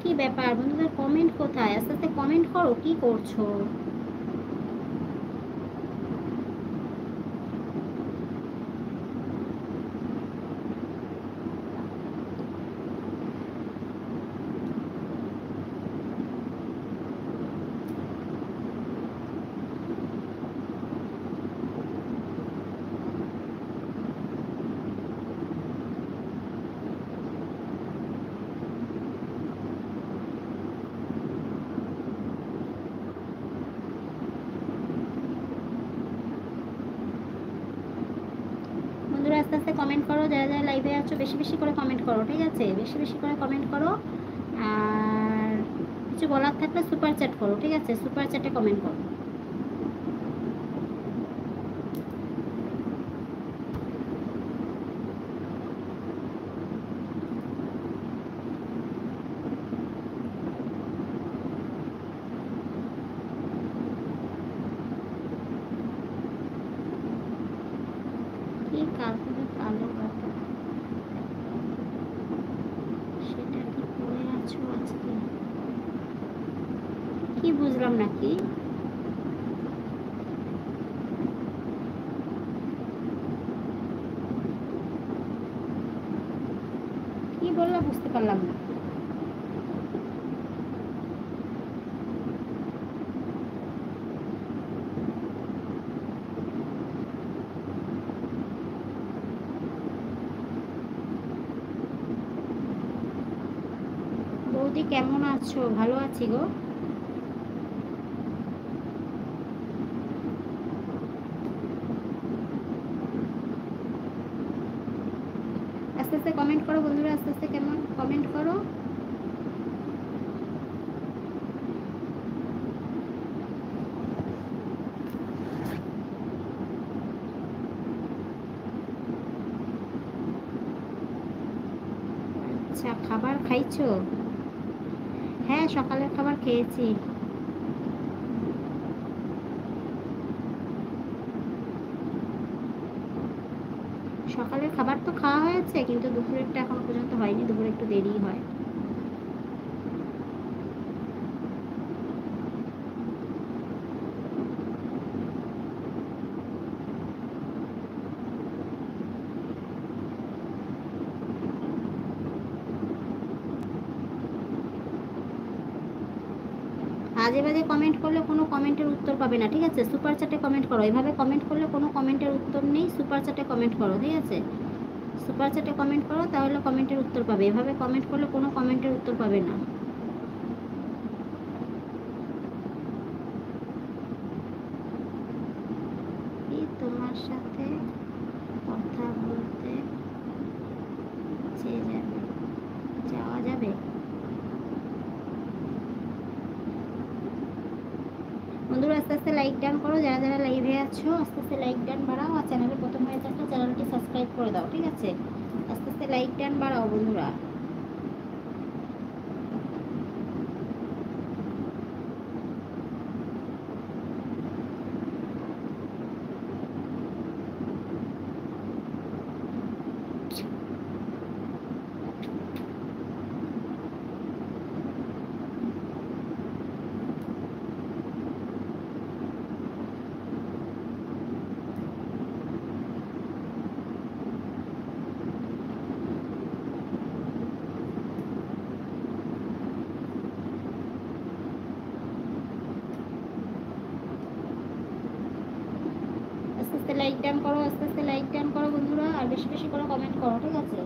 কি ব্যাপার বন্ধুদের, কমেন্ট কোথায়? আস্তে আস্তে কমেন্ট করো, কি করছো? বন্ধুরা আস্তে আস্তে কমেন্ট করো, যারা যারা লাইভে আছো বেশি বেশি করে কমেন্ট করো, ঠিক আছে? বেশি বেশি করে কমেন্ট করো। আর কিছু বলার থাকলে সুপার চ্যাট করো, ঠিক আছে? সুপার চ্যাটে কমেন্ট করো। কি কাপড়ে কালো কাপড়, সেটা কি পরে আছো আজকে? কি বুঝলাম না, কি কি বললা বুঝতে পারলাম না। বৌদি কেমন আছো? ভালো আছি গো। আস্তে আস্তে কমেন্ট করো বন্ধুরা, আস্তে আস্তে কেমন কমেন্ট করো। আচ্ছা, খাবার খাইছো? হ্যাঁ, সকালের খাবার খেয়েছি। সকালের খাবার তো খাওয়া হয়েছে, কিন্তু দুপুরেরটা এখন পর্যন্ত হয়নি, দুপুরে একটু দেরি হয়। আজে বাজে কমেন্ট করলে কোনো কমেন্টের উত্তর পাবে না, ঠিক আছে? সুপার চ্যাটে কমেন্ট করো। এভাবে কমেন্ট করলে কোনো কমেন্টের উত্তর নেই, সুপার চ্যাটে কমেন্ট করো, ঠিক আছে? সুপার চ্যাটে কমেন্ট করো, তাহলে কমেন্টের উত্তর পাবে। এভাবে কমেন্ট করলে কোনো কমেন্টের উত্তর পাবে না। কি তোমার সাথে কথা বলতে চেয়ে যাবে, যাওয়া যাবে? বন্ধুরা আস্তে আস্তে লাইক ডান করো, যারা যারা লাইভে আছো আস্তে আস্তে লাইক ডান বাড়াও। আর চ্যানেলে প্রথম হয়ে থাকলে চ্যানেলটি সাবস্ক্রাইব করে দাও, ঠিক আছে? আস্তে আস্তে লাইক ডান বাড়াও বন্ধুরা। আস্তে আস্তে লাইক ডান করো, আস্তে আস্তে লাইক ডান করো বন্ধুরা। আর বেশি বেশি করে কমেন্ট করো, ঠিক আছে?